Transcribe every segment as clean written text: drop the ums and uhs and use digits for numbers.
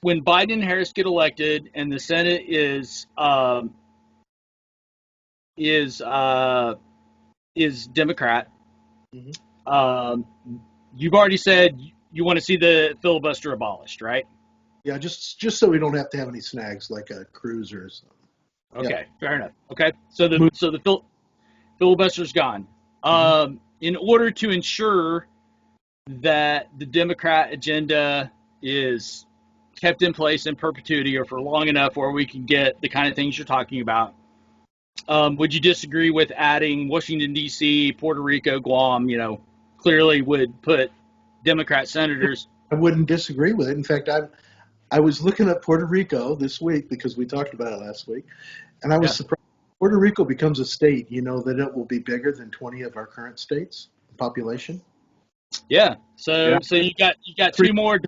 when Biden and Harris get elected and the Senate is Democrat, Mm-hmm. um, you've already said you want to see the filibuster abolished, right? Yeah, just so we don't have to have any snags like a cruise or something. Yep. Okay, fair enough. Okay, so Smooth. the filibuster's gone. Mm-hmm. In order to ensure that the Democrat agenda is kept in place in perpetuity or for long enough where we can get the kind of things you're talking about, would you disagree with adding Washington, D.C., Puerto Rico, Guam, clearly would put Democrat senators? I wouldn't disagree with it. In fact, I was looking at Puerto Rico this week because we talked about it last week, and I was Yeah. surprised. Puerto Rico becomes a state, that it will be bigger than 20 of our current states in population. Yeah. Yeah. So you got Three. two more.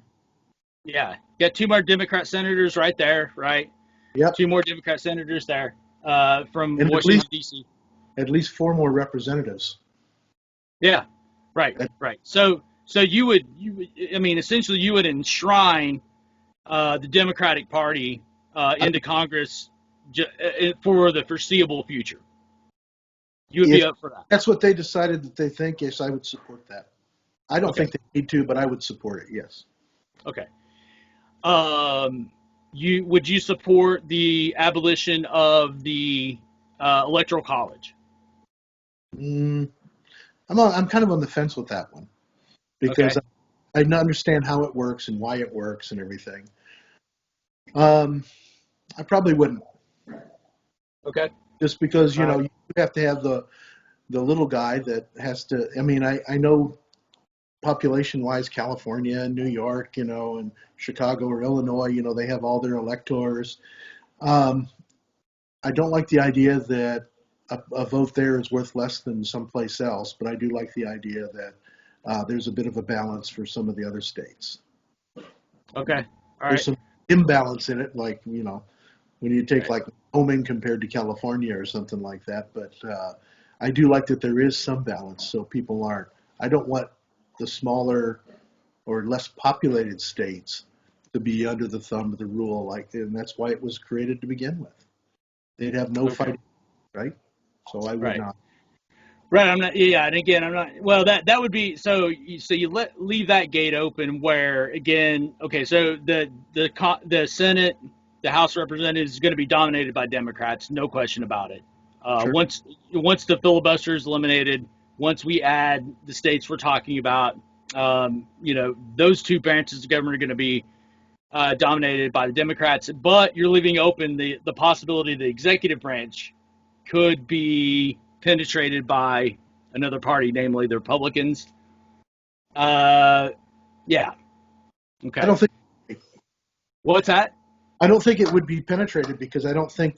Yeah. You got two more Democrat senators right there, right? Yep. Two more Democrat senators there from And Washington, D.C. at least four more representatives. Yeah. Right. That- Right. So I mean, essentially, you would enshrine the Democratic Party into Congress for the foreseeable future. You would If be up for that. that's what they decided that they think, yes, I would support that. I don't Okay. think they need to, but I would support it, yes. Okay. Would you support the abolition of the electoral college? Mm, I'm kind of on the fence with that one Okay. because I understand how it works and why it works and everything. I probably wouldn't, Okay. just because All right. you have to have the little guy that has to. I mean, I know population-wise, California and New York, and Chicago or Illinois, they have all their electors. Um, I don't like the idea that a vote there is worth less than someplace else, but I do like the idea that there's a bit of a balance for some of the other states. Okay. All There's right. some imbalance in it, like, when you take Right. like Wyoming compared to California or something like that. But I do like that there is some balance, so people aren't. I don't want the smaller or less populated states to be under the thumb of the rule, and that's why it was created to begin with. They'd have no Okay. fighting, right? So I would Right. not. Right. I'm not. Yeah. And again, I'm not. Well, that would be so. So you leave that gate open where again. Okay. So the Senate, the House of Representatives is going to be dominated by Democrats, no question about it. Sure. Once the filibuster is eliminated, once we add the states we're talking about, those two branches of government are going to be dominated by the Democrats. But you're leaving open the possibility the executive branch could be penetrated by another party, namely the Republicans. Yeah. I Okay. don't think What's that? I don't think it would be penetrated because I don't think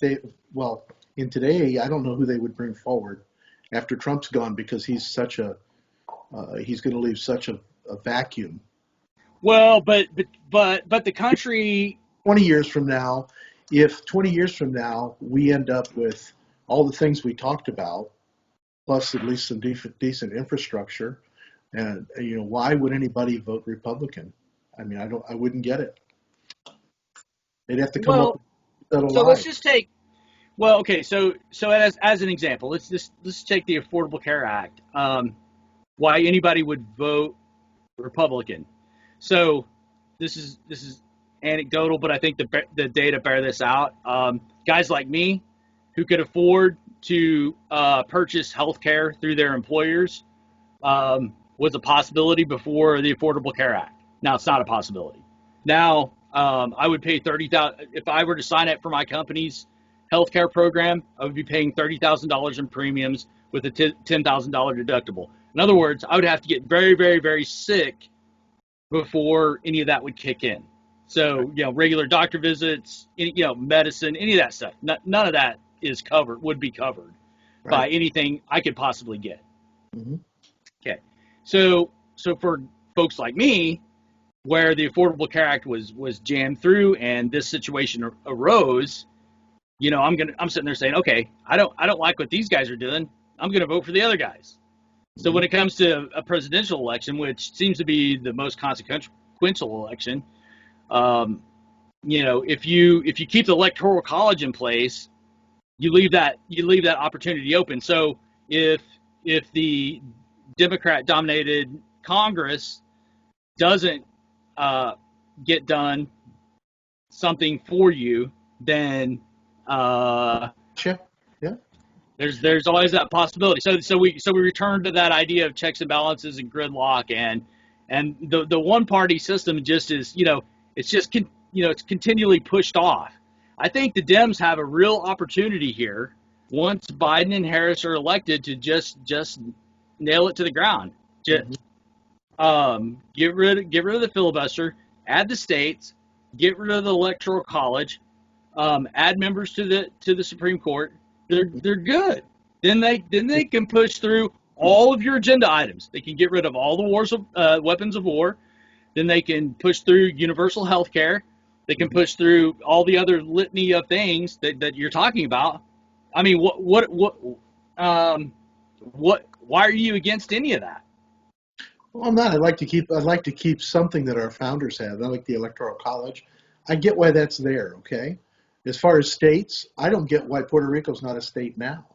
well, in today, I don't know who they would bring forward after Trump's gone because he's going to leave such a vacuum. Well, but the country. 20 years from now, if 20 years from now we end up with all the things we talked about, plus at least some decent infrastructure, and why would anybody vote Republican? I mean, I wouldn't get it. They'd have to come up Well, with that so lie. let's just take. Well, okay. So as an example, let's take the Affordable Care Act. Why anybody would vote Republican? So this is anecdotal, but I think the data bear this out. Guys like me who could afford to purchase health care through their employers was a possibility before the Affordable Care Act. Now it's not a possibility. Now I would pay $30,000 if I were to sign up for my company's healthcare program. I would be paying $30,000 in premiums with a $10,000 deductible. In other words, I would have to get very, very, very sick before any of that would kick in. So, regular doctor visits, medicine, any of that stuff. None of that would be covered by Right. anything I could possibly get. Mm-hmm. Okay. So for folks like me, where the Affordable Care Act was jammed through and this situation arose, I'm sitting there saying, okay, I don't like what these guys are doing. I'm going to vote for the other guys. So when it comes to a presidential election, which seems to be the most consequential election, if you keep the electoral college in place, you leave that opportunity open. So if the Democrat dominated Congress doesn't uh, get done something for you, then Sure. Yeah. there's always that possibility. So we return to that idea of checks and balances and gridlock, and the one party system just is, it's just it's continually pushed off. I think the Dems have a real opportunity here once Biden and Harris are elected to just nail it to the ground. Just, Mhm. get rid of the filibuster, add the states, get rid of the electoral college, add members to the Supreme Court. They're good. Then they can push through all of your agenda items. They can get rid of all the weapons of war. Then they can push through universal health care. They can push through all the other litany of things that you're talking about. I mean, why are you against any of that? Well, I'm not. I'd like to keep something that our founders had. I like the Electoral College. I get why that's there. Okay. As far as states, I don't get why Puerto Rico's not a state now,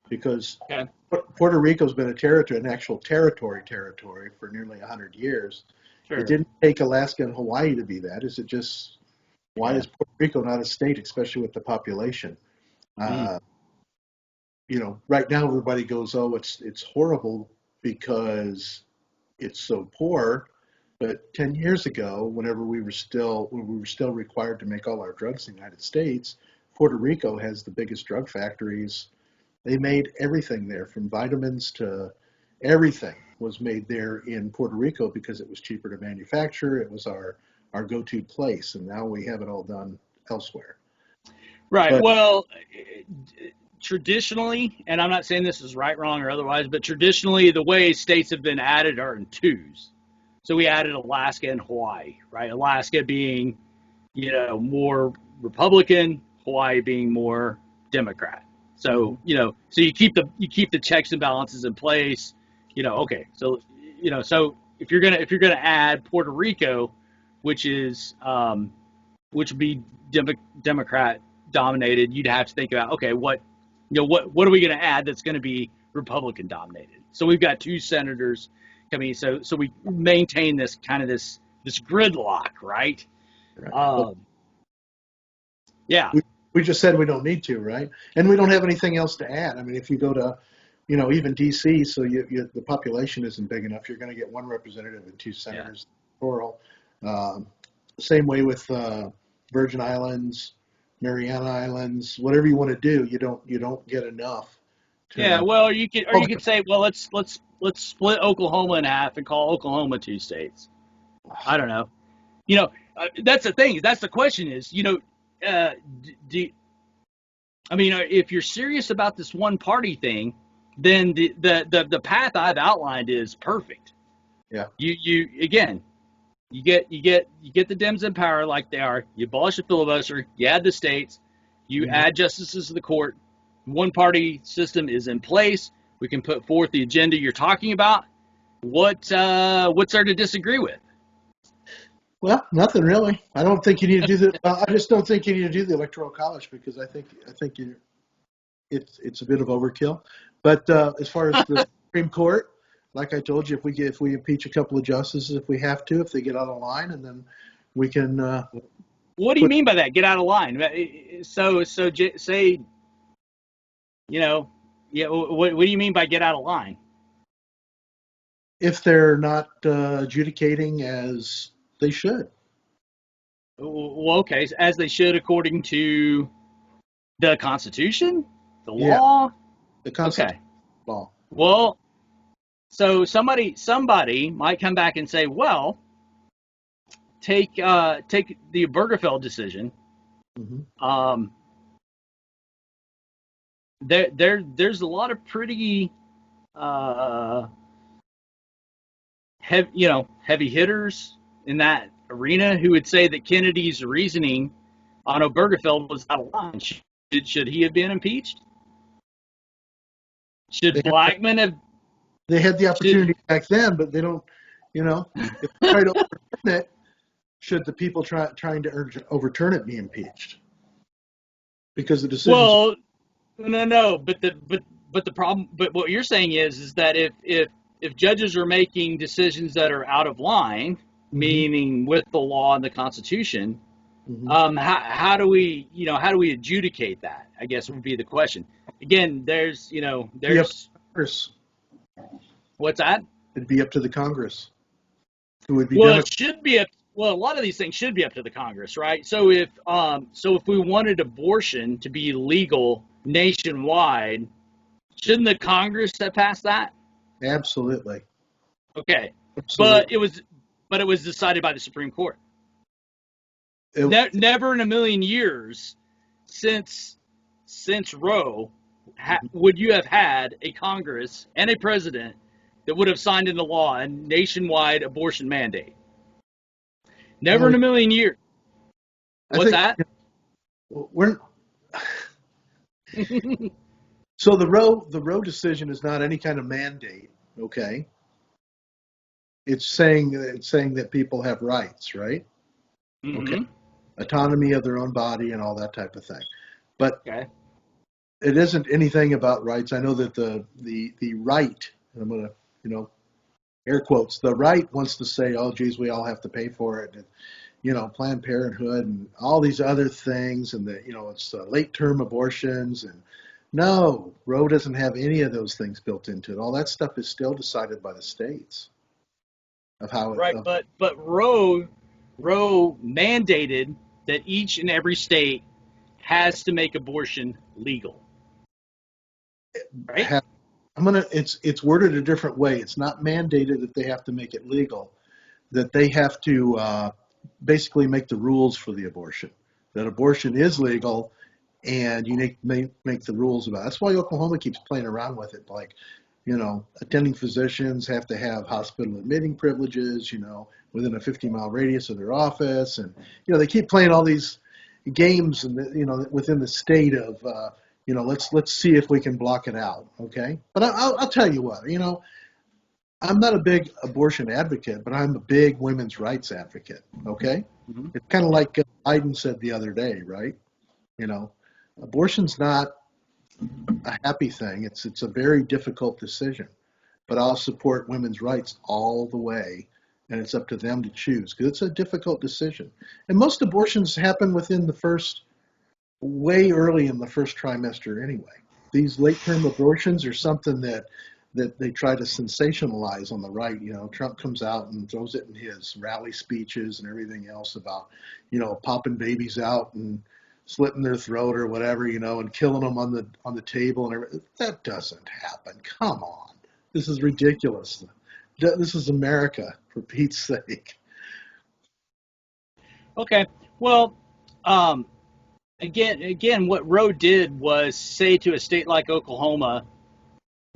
because Okay. Puerto Rico's been a territory, an actual territory for nearly 100 years. It Sure. didn't take Alaska and Hawaii to be that. Is it just why Yeah. is Puerto Rico not a state, especially with the population? Mm. Uh, right now everybody goes, oh, it's horrible because it's so poor. But 10 years ago, when we were still required to make all our drugs in the United States, Puerto Rico has the biggest drug factories. They made everything there, from vitamins to everything was made there in Puerto Rico because it was cheaper to manufacture. It was our go-to place, and now we have it all done elsewhere. Right. But Well, traditionally, and I'm not saying this is right, wrong, or otherwise, but traditionally, the way states have been added are in twos. So we added Alaska and Hawaii, right? Alaska being, more Republican, Hawaii being more Democrat. mhm, So you keep the checks and balances in place. Okay. So if you're gonna add Puerto Rico, which is which would be Democrat dominated, you'd have to think about, okay, what are we going to add that's going to be Republican dominated? So we've got two senators coming. So we maintain this gridlock, right? right. But Um, yeah, we just said we don't need to, right? And we don't have anything else to add. I mean, if you go to, even DC, so the population isn't big enough. You're going to get one representative and two yeah, senators electoral. Same way with Virgin Islands, Mariana Islands, whatever you want to do, you don't get enough yeah. to. Well, you could Okay. say, well, let's split Oklahoma in half and call Oklahoma two states. I don't know. That's the thing. That's the question is, uh, do, I mean, if you're serious about this one party thing, then the path I've outlined is perfect. Yeah. Again, you get the Dems in power like they are. You abolish the filibuster. You add the states. You Hmm. add justices to the court. One party system is in place. We can put forth the agenda you're talking about. What's there to disagree with? Well, nothing really. I don't think you need to do the. I just don't think you need to do the electoral college because I think it's a bit of overkill. But as far as the Supreme Court, like I told you, if we impeach a couple of justices, if we have to, if they get out of line, and then we can What do you put mean by that? Get out of line. Say, you know, yeah. What do you mean by get out of line? if they're not adjudicating as they should. Well, okay, as they should according to the Constitution, the Yeah, law. the Constitution Okay. law. Well, so somebody might come back and say, well, take the Obergefell decision. Hmm. Um, there's a lot of pretty uh, heavy hitters in that arena who would say that Kennedy's reasoning on Obergefell was out of line. Should he have been impeached? They Should had Blackman have? they had the Should opportunity back then, but they don't. If they try to overturn it, Should the people trying to overturn it be impeached? Because the decisions. Well, no, but the problem, but what you're saying is that if judges are making decisions that are out of line, Hmm. meaning with the law and the Constitution, Hmm. how do we, how do we adjudicate that? I guess would be the question. Again, Be up to there's Congress. what's that? It'd be up to the Congress, who would be Well, it Democrat. should be up. Well, a lot of these things should be up to the Congress, right? So if we wanted abortion to be legal nationwide, shouldn't the Congress have passed that? Absolutely. Okay, but Absolutely. it was decided by the Supreme Court. It, Never in a million years since Roe would you have had a Congress and a president that would have signed into law a nationwide abortion mandate. Never well, in a million years. I What's think that? we're so the Roe decision is not any kind of mandate. Okay, it's saying that people have rights, right? Okay, Mm-hmm. autonomy of their own body and all that type of thing. But Okay. it isn't anything about rights. I know that the right, and I'm gonna air quotes, the right wants to say, oh geez, we all have to pay for it. And, Planned Parenthood and all these other things, and it's late term abortions, and no, Roe doesn't have any of those things built into it. All that stuff is still decided by the states of how it. Right, but Roe mandated that each and every state has to make abortion legal, right? Have, It's worded a different way. It's not mandated that they have to make it legal, that they have to basically make the rules for the abortion. That abortion is legal, and you make the rules about it. That's why Oklahoma keeps playing around with it. Like, attending physicians have to have hospital admitting privileges, within a 50-mile radius of their office. And, they keep playing all these games and, within the state of, let's see if we can block it out. Okay. But I'll tell you what, I'm not a big abortion advocate, but I'm a big women's rights advocate. Okay. Mm-hmm. It's kind of like Biden said the other day, right? You know, abortion's not a happy thing. It's a very difficult decision, but I'll support women's rights all the way, and it's up to them to choose because it's a difficult decision. And most abortions happen within the first, way early in the first trimester anyway. These late-term abortions are something that they try to sensationalize on the right. Trump comes out and throws it in his rally speeches and everything else about, popping babies out and slitting their throat or whatever, and killing them on the table and everything. That doesn't happen. Come on, this is ridiculous. This is America, for Pete's sake. Okay. Well, um, again, what Roe did was say to a state like Oklahoma,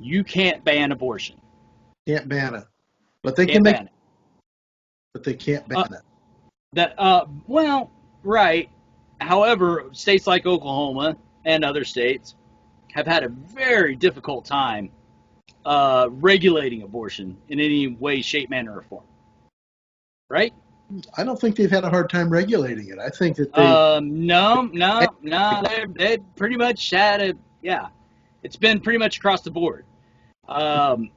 you can't ban abortion. Can't ban it, but they can Can't make. ban it. But they can't ban Uh, it. well, right. However, states like Oklahoma and other states have had a very difficult time regulating abortion in any way, shape, manner, or form. Right? I don't think they've had a hard time regulating it. I think that they. No, no, no. They pretty much had a yeah. It's been pretty much across the board. Um,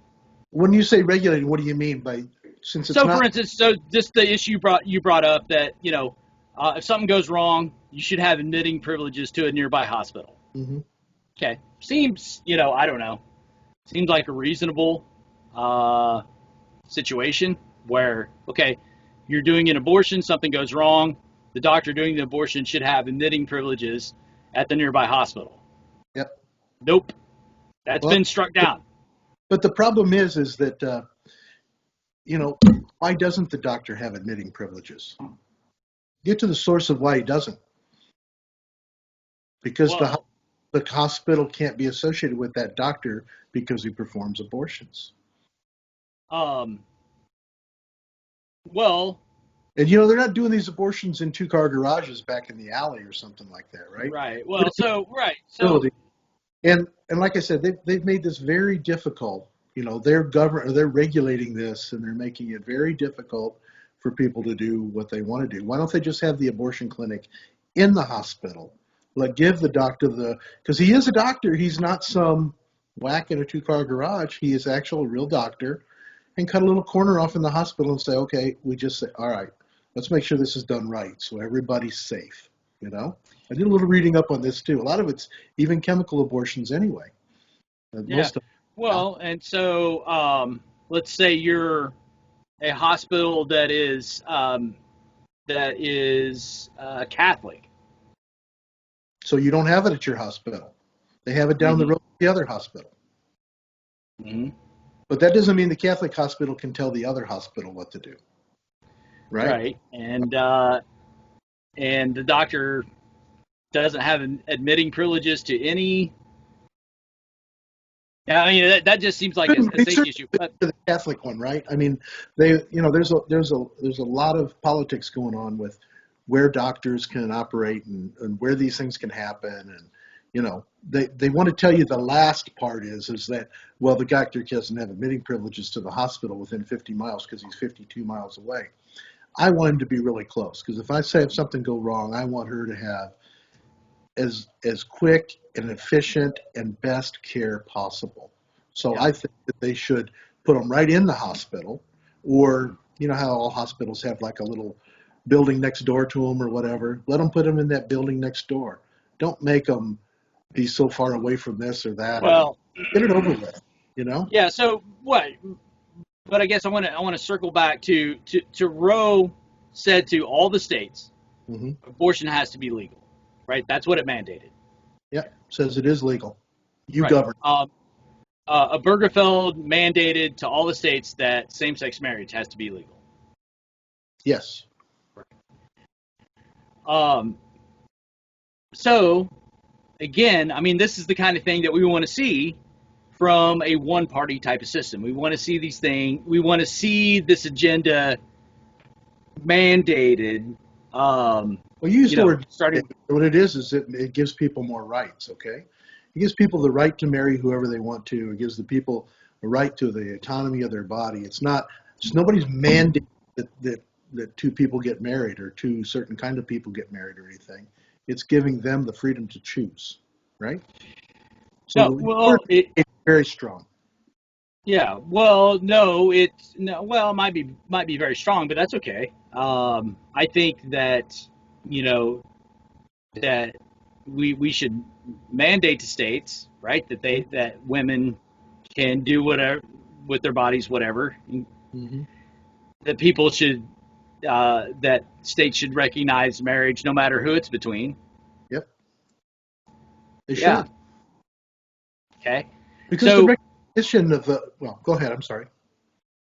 When you say regulating, what do you mean by, since it's so, for not? instance, so just the issue you brought up that if something goes wrong, you should have admitting privileges to a nearby hospital. Hmm. Okay, seems I don't know. Seems like a reasonable uh, situation where okay, you're doing an abortion, something goes wrong, the doctor doing the abortion should have admitting privileges at the nearby hospital. Yep. Nope, that's Well, been struck down. but the problem is that you know why doesn't the doctor have admitting privileges? Get to the source of why he doesn't. Because Well, the hospital can't be associated with that doctor because he performs abortions. um, well, And they're not doing these abortions in two-car garages back in the alley or something like that, right? right. Put Well, it in so right. a So facility. And like I said, they've made this very difficult. They're regulating this, and they're making it very difficult for people to do what they want to do. Why don't they just have the abortion clinic in the hospital? Give the doctor because he is a doctor. He's not some whack in a two-car garage. He is actual real doctor, and cut a little corner off in the hospital and say, okay, we just say, all right, let's make sure this is done right so everybody's safe. I did a little reading up on this too. A lot of it's even chemical abortions anyway. Yeah. Most of Well, and so let's say you're a hospital that is Catholic. So you don't have it at your hospital. They have it down the road at the other hospital. Mm-hmm. But that doesn't mean the Catholic hospital can tell the other hospital what to do. Right? And the doctor doesn't have admitting privileges to any. I mean, that just seems like a safety issue. But the Catholic one, right? I mean, there's a lot of politics going on with where doctors can operate and where these things can happen, and they want to tell you the last part is that, well, the doctor doesn't have admitting privileges to the hospital within 50 miles because he's 52 miles away. I want him to be really close because if I say if something go wrong, I want her to have as quick and efficient and best care possible. So I think that they should put them right in the hospital, or how all hospitals have like a little building next door to them or whatever. Let them put them in that building next door. Don't make them be so far away from this or that. Well, get it over with. Yeah. So what? But I guess I want to circle back to Roe said to all the states, abortion has to be legal, right? That's what it mandated. Yeah, says it is legal. You right. govern. Obergefell mandated to all the states that same-sex marriage has to be legal. Yes. So, again, I mean, this is the kind of thing that we want to see from a one-party type of system. We want to see these things. We want to see this agenda mandated. Well, you use the word starting. What it is it gives people more rights. Okay, it gives people the right to marry whoever they want to. It gives the people a right to the autonomy of their body. It's nobody's mandating that two people get married or two certain kind of people get married or anything. It's giving them the freedom to choose, right? So it's very strong. Yeah. Well, no, it might be very strong, but that's okay. I think that that we should mandate to states, right, that women can do whatever with their bodies, whatever. Mm-hmm. That people should that states should recognize marriage no matter who it's between. Yep. They should. Okay. Because the recognition of go ahead. I'm sorry.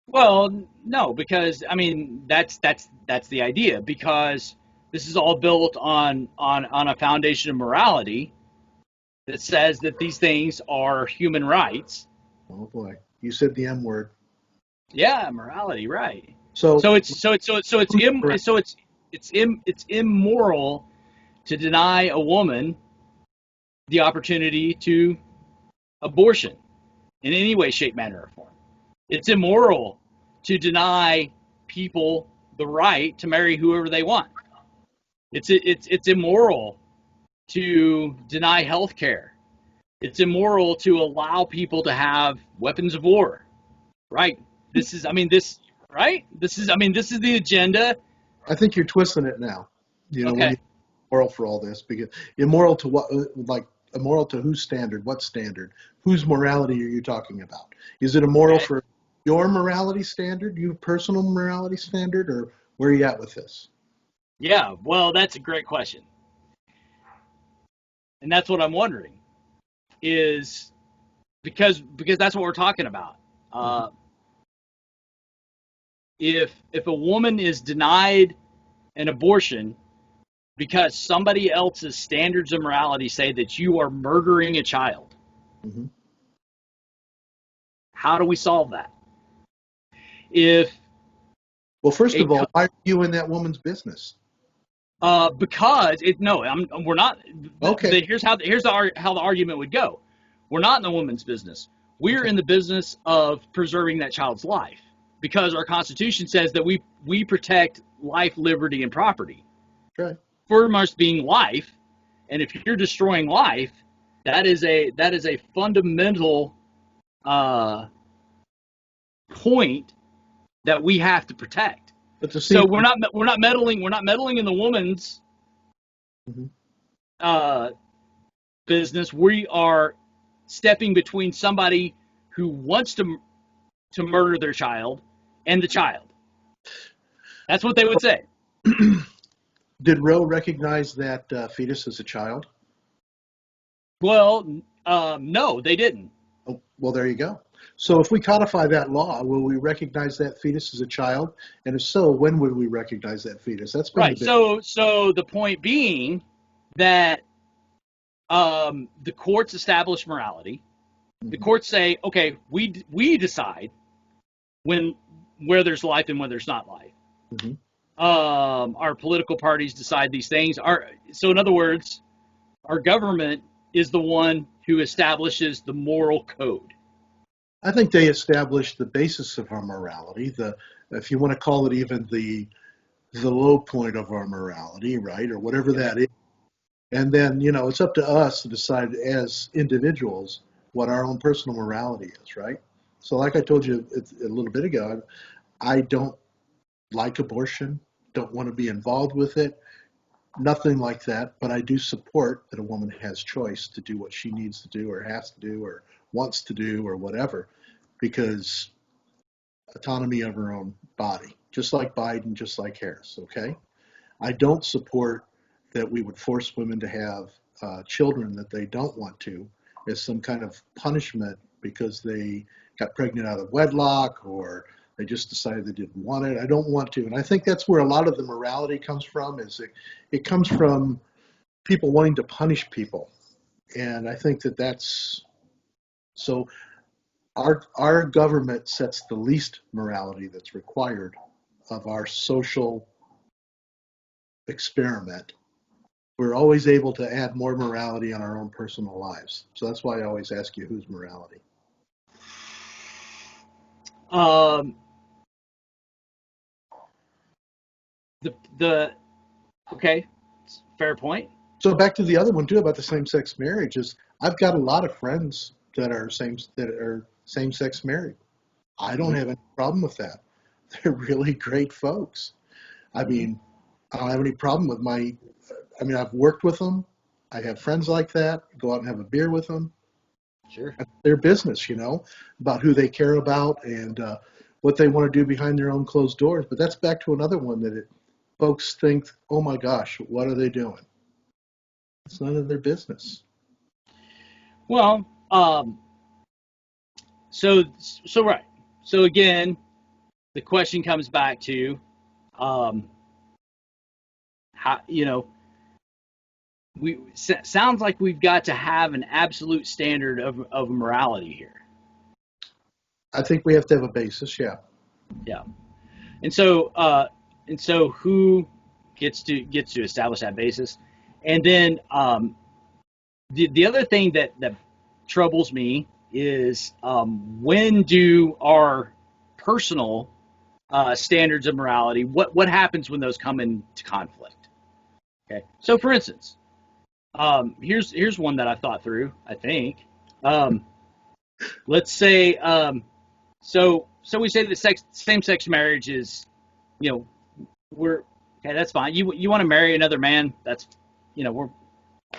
Well, no, because I mean that's the idea. Because this is all built on a foundation of morality that says that these things are human rights. Oh boy, you said the M word. Yeah, morality, right? So it's immoral to deny a woman the opportunity to abortion in any way, shape, manner, or form. It's immoral to deny people the right to marry whoever they want. It's immoral to deny health care. It's immoral to allow people to have weapons of war. Right? This is the agenda. I think you're twisting it now. Okay. When you're moral for all this, because immoral to what? Like immoral to whose standard? What standard? Whose morality are you talking about? Is it immoral for your morality standard, your personal morality standard, or where are you at with this? Yeah, well, that's a great question. And that's what I'm wondering is because that's what we're talking about. If a woman is denied an abortion because somebody else's standards of morality say that you are murdering a child, how do we solve that? First of all, why are you in that woman's business? Because we're not. Okay. Here's how the argument would go. We're not in the woman's business. We're in the business of preserving that child's life. because our Constitution says that we protect life, liberty, and property. Right. Foremost being life, and if you're destroying life, that is a fundamental point that we have to protect. But so we're not meddling in the woman's business. We are stepping between somebody who wants to murder their child and the child. That's what they would say. Did Roe recognize that fetus as a child? Well, no, they didn't. Oh, well, there you go. So if we codify that law, will we recognize that fetus as a child? And if so, when would we recognize that fetus? That's right. So the point being that the courts establish morality. The courts say, okay, we decide where there's life and where there's not life. Our political parties decide these things. So in other words, our government is the one who establishes the moral code. I think they established the basis of our morality, if you want to call it even the low point of our morality, right, or whatever that is. And then, it's up to us to decide as individuals what our own personal morality is, right? So like I told you a little bit ago, I don't like abortion, don't want to be involved with it, nothing like that, but I do support that a woman has choice to do what she needs to do or has to do or wants to do or whatever, because autonomy of her own body, just like Biden, just like Harris, okay? I don't support that we would force women to have children that they don't want to as some kind of punishment because they got pregnant out of wedlock or they just decided they didn't want it. I don't want to. And I think that's where a lot of the morality comes from, is it comes from people wanting to punish people. And I think that's, so our government sets the least morality that's required of our social experiment. We're always able to add more morality on our own personal lives. So that's why I always ask you, whose morality? Okay, fair point. So back to the other one too about the same-sex marriage is I've got a lot of friends that are same-sex married. I don't have any problem with that. They're really great folks. I mean, I don't have any problem with I've worked with them. I have friends like that. Go out and have a beer with them. Sure. That's their business, about who they care about and what they want to do behind their own closed doors. But that's back to another one that folks think, oh my gosh, what are they doing? It's none of their business. Well, so right. So again, the question comes back to, how, sounds like we've got to have an absolute standard of morality here. I think we have to have a basis, yeah. Yeah. And so who gets to establish that basis? And then the other thing that troubles me is when do our personal standards of morality, what happens when those come into conflict? Okay. So for instance, here's one that I thought through, I think. Let's say so we say that same-sex marriage is, we're okay, that's fine. You want to marry another man, that's, we're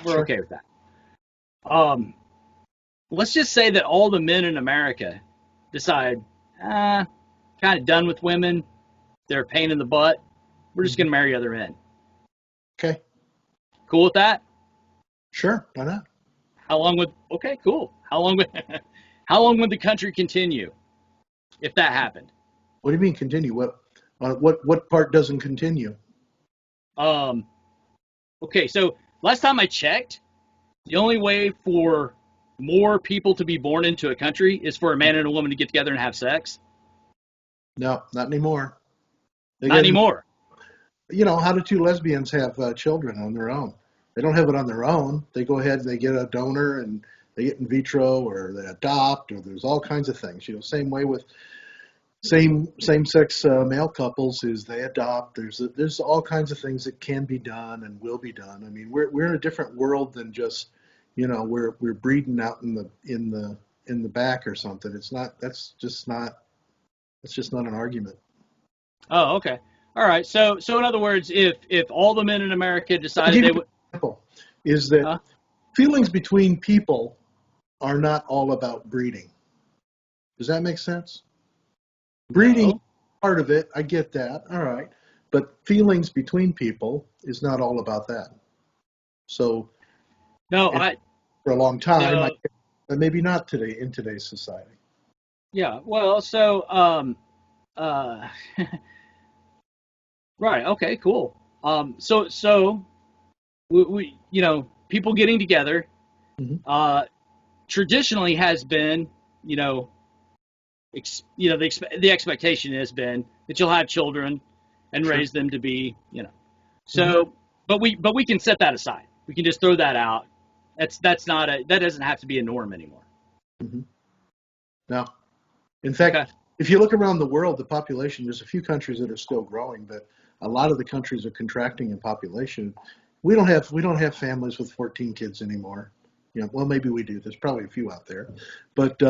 Sure. Okay with that. Let's just say that all the men in America decide, kind of done with women, they're a pain in the butt, we're just going to marry other men. Okay. Cool with that? Sure, why not? Okay, cool. How long would the country continue if that happened? What do you mean continue? What part doesn't continue? Okay, so last time I checked, the only way for more people to be born into a country is for a man and a woman to get together and have sex. No, not anymore. Not anymore. How do two lesbians have children on their own? They don't have it on their own. They go ahead and they get a donor and they get in vitro or they adopt or there's all kinds of things. Same way with Same-sex male couples is they adopt. There's all kinds of things that can be done and will be done. I mean, we're in a different world than just, we're breeding out in the back or something. It's not. That's just not an argument. Oh, okay. All right. So in other words, if all the men in America I'll decided give they you an would, example. Is that huh? feelings between people are not all about breeding. Does that make sense? Breeding is No. part of it. I get that. All right. But feelings between people is not all about that. So No, if I for a long time, no. but maybe not today in today's society. Yeah. Well, uh, right. Okay. Cool. So we people getting together Hmm. uh traditionally has been you know the expectation has been that you'll have children and Sure. raise them to be Hmm. so but we can set that aside. We can just throw that out. That's not a that doesn't have to be a norm anymore. Hmm. Now, in fact, Okay. if you look around the world, the population, there's a few countries that are still growing, but a lot of the countries are contracting in population. We don't have families with 14 kids anymore. Well, maybe we do. There's probably a few out there, but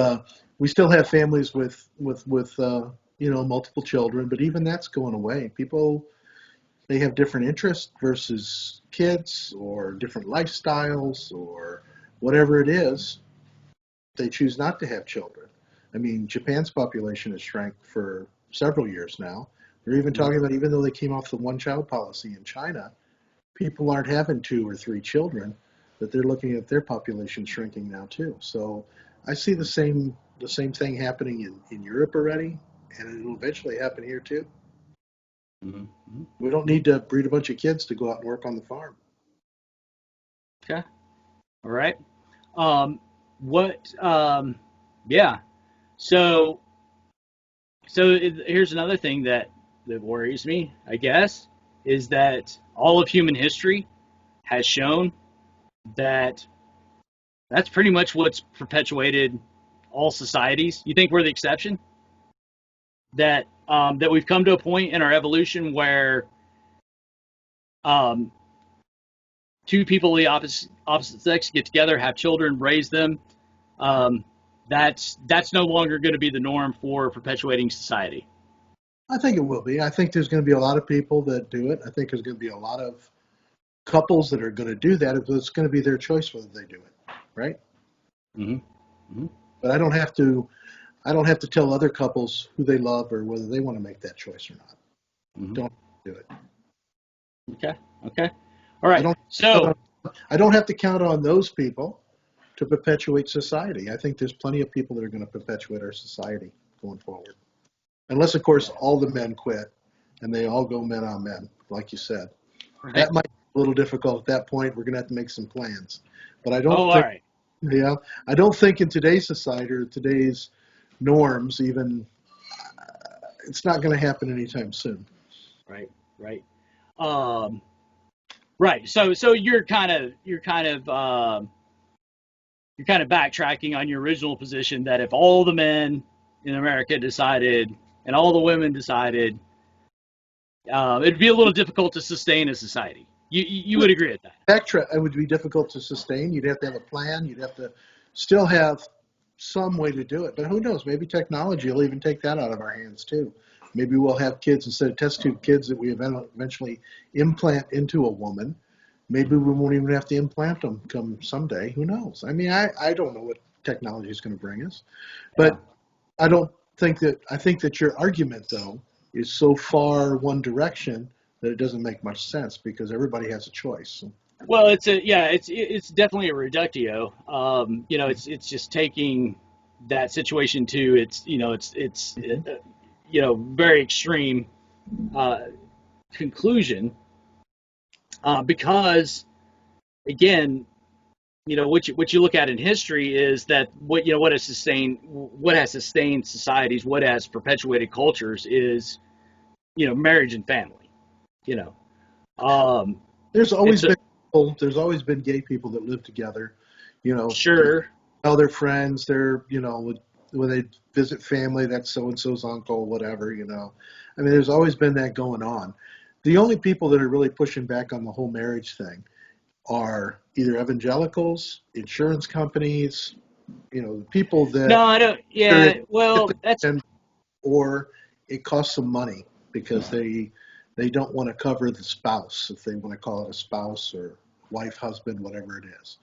we still have families with multiple children. But even that's going away. People, they have different interests versus kids, or different lifestyles, or whatever it is. They choose not to have children. I mean, Japan's population has shrank for several years now. They're even Mhm. talking about, even though they came off the one-child policy in China, people aren't having two or three children, that they're looking at their population shrinking now too. So I see the same thing happening in Europe already, and it'll eventually happen here too. Mhm. Mhm. We don't need to breed a bunch of kids to go out and work on the farm. Okay. All right. Um, what? Yeah. So here's another thing that worries me. I guess is that all of human history has shown that that's pretty much what's perpetuated all societies. You think we're the exception? That we've come to a point in our evolution where um, two people of the opposite sex get together, have children, raise them. Um, that's no longer going to be the norm for perpetuating society. I think it will be. I think there's going to be a lot of people that do it. I think there's going to be a lot of couples that are going to do that. It's going to be their choice whether they do it, right? Mm-hmm. Mm-hmm. But I don't have to tell other couples who they love or whether they want to make that choice or not. Mm-hmm. Don't do it. Okay. Okay. All I right. don't So I don't have to count on those people to perpetuate society. I think there's plenty of people that are going to perpetuate our society going forward. Unless, of course, all the men quit and they all go men on men, like you said. right. That might be a little difficult at that point. We're going to have to make some plans. But Oh, all right. yeah, I don't think in today's society or today's norms, even, it's not going to happen anytime soon. Right. Right. Um, right. So you're kind of backtracking on your original position that if all the men in America decided and all the women decided, it'd be a little difficult to sustain a society. You would agree with that? Backtrack, it would be difficult to sustain. You'd have to have a plan. You'd have to still have some way to do it. But who knows? Maybe technology will even take that out of our hands too. Maybe we'll have kids instead of test tube kids that we eventually implant into a woman. Maybe we won't even have to implant them come someday. Who knows? I mean, I don't know what technology is going to bring us. Yeah. But I don't I think that your argument though is so far one direction that it doesn't make much sense because everybody has a choice. Well, it's definitely a reductio. It's just taking that situation to Mhm. very extreme uh, conclusion because again, what you look at in history is that what has sustained societies, what has perpetuated cultures is marriage and family. You know, um, There's and always so been there's always been gay people that live together, you know, sure, tell their friends, when they visit family, that's so and so's uncle, whatever, you know. I mean, there's always been that going on. The only people that are really pushing back on the whole marriage thing are either evangelicals, insurance companies, you know, the people No, that I don't. either Yeah, it's well, that's or it costs them money because they don't want to cover the spouse, if they want to call it a spouse or wife, husband, whatever it is.